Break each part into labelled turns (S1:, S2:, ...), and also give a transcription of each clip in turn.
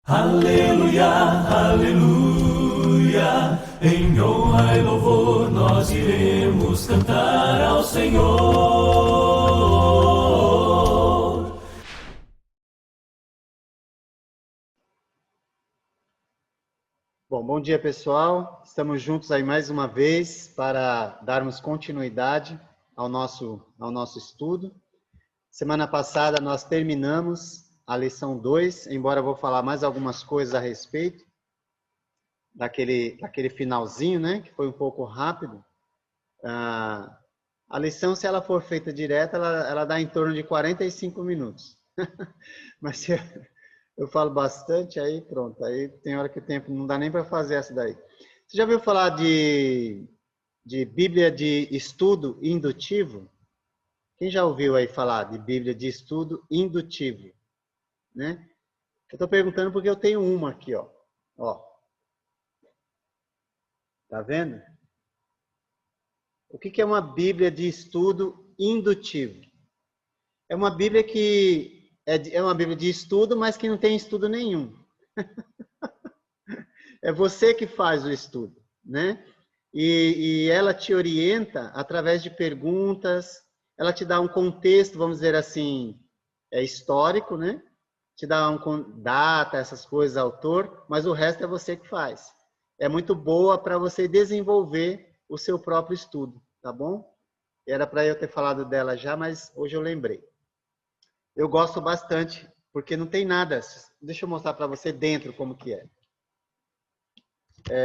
S1: Aleluia, aleluia, em honra e louvor nós iremos cantar ao Senhor.
S2: Bom dia pessoal, estamos juntos aí mais uma vez para darmos continuidade ao nosso estudo. Semana passada nós terminamos a lição 2, embora eu vou falar mais algumas coisas a respeito daquele finalzinho, né, que foi um pouco rápido. A lição, se ela for feita direta, ela dá em torno de 45 minutos. Mas se eu falo bastante, aí pronto, aí tem hora que o tempo não dá nem para fazer essa daí. Você já ouviu falar de Bíblia de estudo indutivo? Quem já ouviu aí falar de Bíblia de estudo indutivo? Né? Eu estou perguntando porque eu tenho uma aqui, ó. Tá vendo? O que é uma Bíblia de estudo indutivo? É uma Bíblia que é uma Bíblia de estudo, mas que não tem estudo nenhum. É você que faz o estudo, né? E ela te orienta através de perguntas, ela te dá um contexto, vamos dizer assim, histórico, né? Te dá data, essas coisas, autor, mas o resto é você que faz. É muito boa para você desenvolver o seu próprio estudo, tá bom? Era para eu ter falado dela já, mas hoje eu lembrei. Eu gosto bastante, porque não tem nada. Deixa eu mostrar para você dentro como que é.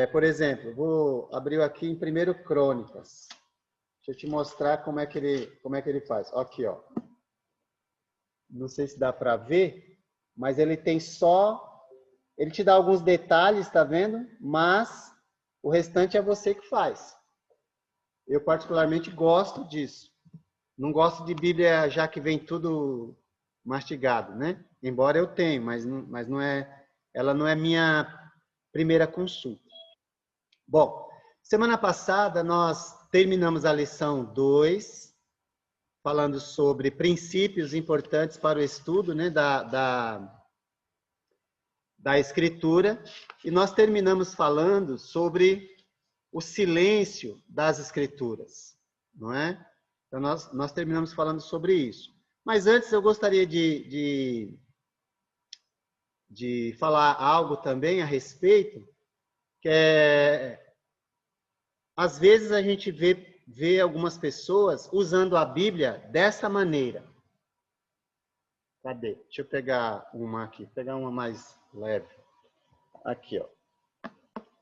S2: Por exemplo, vou abrir aqui em 1 Crônicas. Deixa eu te mostrar como é que ele faz. Aqui, ó. Não sei se dá para ver, mas ele tem ele te dá alguns detalhes, tá vendo? Mas o restante é você que faz. Eu particularmente gosto disso. Não gosto de Bíblia já que vem tudo mastigado, né? Embora eu tenha, mas não é, ela não é minha primeira consulta. Bom, semana passada nós terminamos a lição 2, falando sobre princípios importantes para o estudo, né, da Escritura, e nós terminamos falando sobre o silêncio das Escrituras, não é? Então nós terminamos falando sobre isso. Mas antes eu gostaria de falar algo também a respeito, que às vezes a gente vê algumas pessoas usando a Bíblia dessa maneira. Cadê? Deixa eu pegar uma aqui, pegar uma mais leve. Aqui, ó.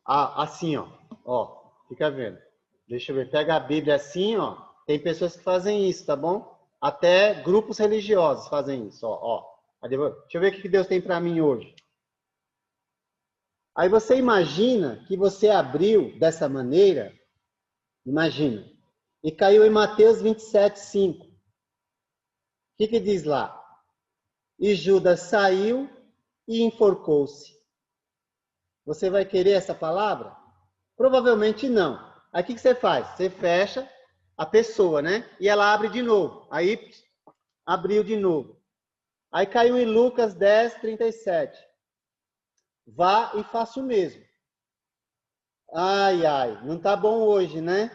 S2: Assim, ó. Ó, fica vendo. Deixa eu ver. Pega a Bíblia assim, ó. Tem pessoas que fazem isso, tá bom? Até grupos religiosos fazem isso, ó. Deixa eu ver o que Deus tem para mim hoje. Aí você imagina que você abriu dessa maneira, imagina, e caiu em Mateus 27:5. O que diz lá? E Judas saiu e enforcou-se. Você vai querer essa palavra? Provavelmente não. Aí o que você faz? Você fecha a pessoa, né? E ela abre de novo. Aí abriu de novo. Aí caiu em Lucas 10:37. Vá e faça o mesmo. Ai, não tá bom hoje, né?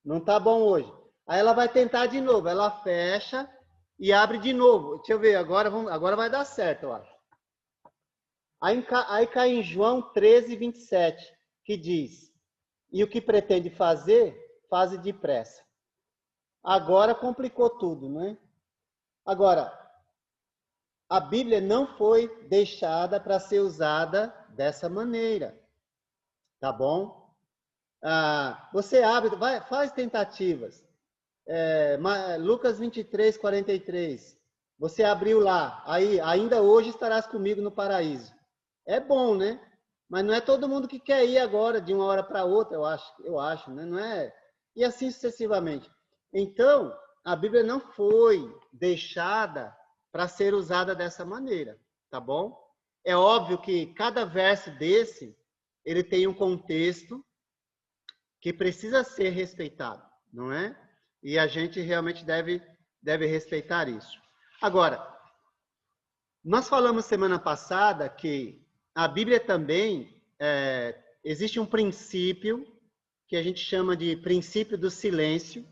S2: Não tá bom hoje. Aí ela vai tentar de novo. Ela fecha e abre de novo. Deixa eu ver, agora vai dar certo, eu acho. Aí cai em João 13:27, que diz: e o que pretende fazer, faze depressa. Agora complicou tudo, né? Agora, a Bíblia não foi deixada para ser usada dessa maneira, tá bom? Você abre, faz tentativas. Lucas 23:43. Você abriu lá, aí ainda hoje estarás comigo no paraíso. É bom, né? Mas não é todo mundo que quer ir agora de uma hora para outra, eu acho, né? Não é? E assim sucessivamente. Então, a Bíblia não foi deixada para ser usada dessa maneira, tá bom? É óbvio que cada verso desse, ele tem um contexto que precisa ser respeitado, não é? E a gente realmente deve respeitar isso. Agora, nós falamos semana passada que a Bíblia também, existe um princípio que a gente chama de princípio do silêncio,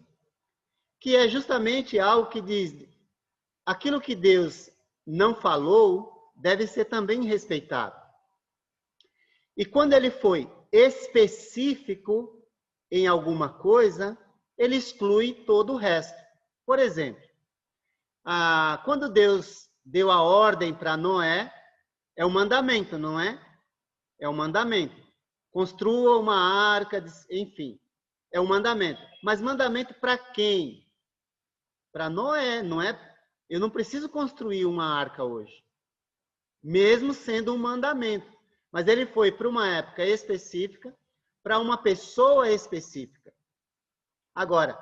S2: que é justamente algo que diz, aquilo que Deus não falou deve ser também respeitado. E quando ele foi específico em alguma coisa, ele exclui todo o resto. Por exemplo, quando Deus deu a ordem para Noé, é um mandamento, não é? É um mandamento. Construa uma arca, enfim, é um mandamento. Mas mandamento para quem? Para Noé, não é? Eu não preciso construir uma arca hoje, mesmo sendo um mandamento. Mas ele foi para uma época específica, para uma pessoa específica. Agora,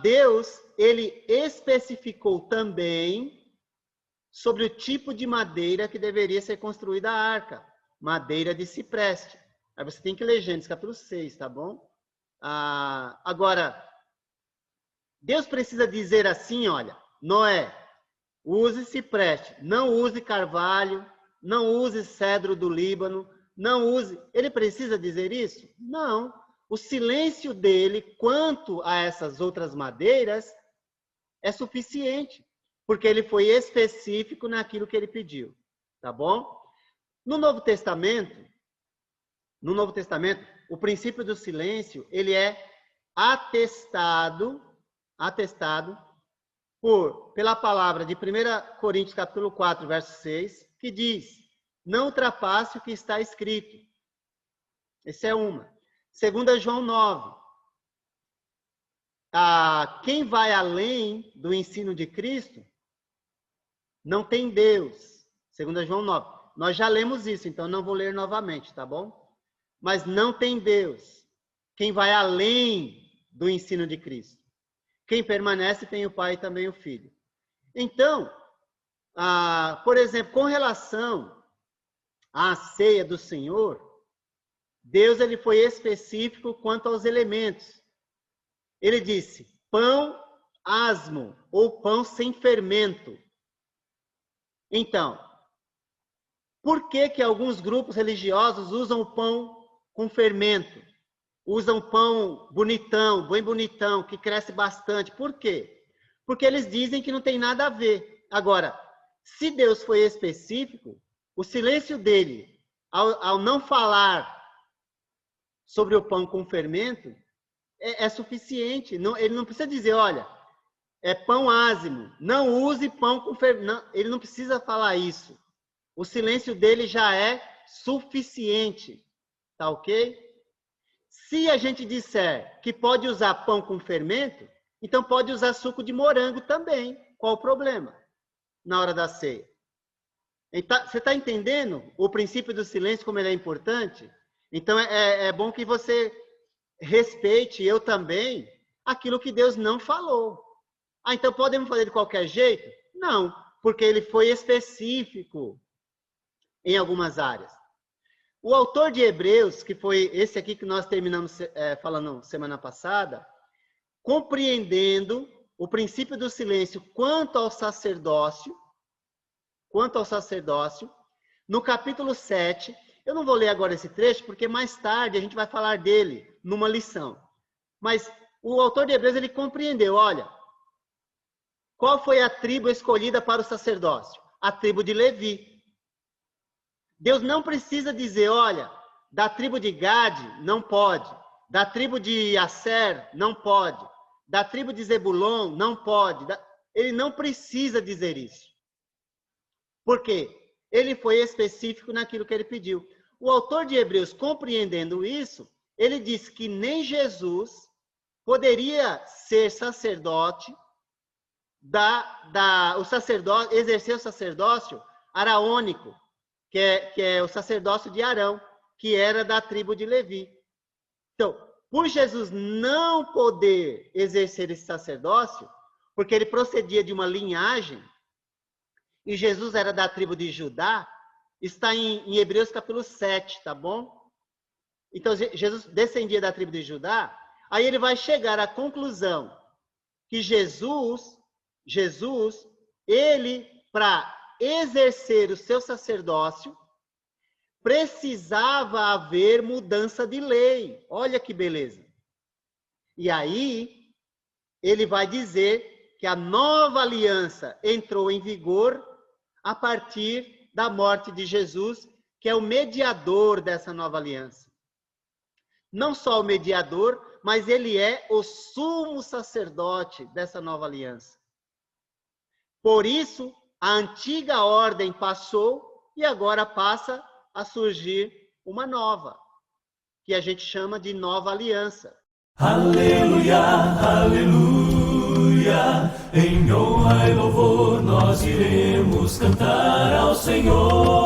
S2: Deus, ele especificou também sobre o tipo de madeira que deveria ser construída a arca. Madeira de cipreste. Aí você tem que ler Gênesis capítulo 6, tá bom? Agora, Deus precisa dizer assim, olha, Noé, use cipreste, não use carvalho, não use cedro do Líbano, não use... Ele precisa dizer isso? Não. O silêncio dele quanto a essas outras madeiras é suficiente, porque ele foi específico naquilo que ele pediu, tá bom? No Novo Testamento, o princípio do silêncio, ele é atestado pela palavra de 1 Coríntios capítulo 4, verso 6, que diz, não ultrapasse o que está escrito. Essa é uma. 2 João 9. Quem vai além do ensino de Cristo não tem Deus. 2 João 9. Nós já lemos isso, então não vou ler novamente, tá bom? Mas não tem Deus. Quem vai além do ensino de Cristo. Quem permanece tem o Pai e também o Filho. Então, por exemplo, com relação à ceia do Senhor, Deus ele foi específico quanto aos elementos. Ele disse, pão asmo, ou pão sem fermento. Então, por que alguns grupos religiosos usam o pão com fermento? Usam pão bonitão, bem bonitão, que cresce bastante. Por quê? Porque eles dizem que não tem nada a ver. Agora, se Deus foi específico, o silêncio dele, ao não falar sobre o pão com fermento, é suficiente. Ele não precisa dizer, olha, é pão ázimo, não use pão com fermento. Ele não precisa falar isso. O silêncio dele já é suficiente. Tá ok? Se a gente disser que pode usar pão com fermento, então pode usar suco de morango também. Qual o problema? Na hora da ceia. Então, você está entendendo o princípio do silêncio, como ele é importante? Então, é bom que você respeite, eu também, aquilo que Deus não falou. Então podemos fazer de qualquer jeito? Não, porque ele foi específico em algumas áreas. O autor de Hebreus, que foi esse aqui que nós terminamos falando semana passada, compreendendo o princípio do silêncio quanto ao sacerdócio, no capítulo 7, eu não vou ler agora esse trecho, porque mais tarde a gente vai falar dele numa lição. Mas o autor de Hebreus, ele compreendeu, olha, qual foi a tribo escolhida para o sacerdócio? A tribo de Levi. Deus não precisa dizer, olha, da tribo de Gade não pode, da tribo de Asser não pode, da tribo de Zebulon não pode. Ele não precisa dizer isso. Por quê? Ele foi específico naquilo que ele pediu. O autor de Hebreus, compreendendo isso, ele disse que nem Jesus poderia ser sacerdote, exercer o sacerdócio araônico, que é o sacerdócio de Arão, que era da tribo de Levi. Então, por Jesus não poder exercer esse sacerdócio, porque ele procedia de uma linhagem, e Jesus era da tribo de Judá, está em Hebreus capítulo 7, tá bom? Então, Jesus descendia da tribo de Judá, aí ele vai chegar à conclusão que Jesus, ele, para exercer o seu sacerdócio, precisava haver mudança de lei. Olha que beleza. E aí, ele vai dizer que a nova aliança entrou em vigor a partir da morte de Jesus, que é o mediador dessa nova aliança. Não só o mediador, mas ele é o sumo sacerdote dessa nova aliança. Por isso, a antiga ordem passou e agora passa a surgir uma nova, que a gente chama de nova aliança.
S1: Aleluia, aleluia, em honra e louvor nós iremos cantar ao Senhor.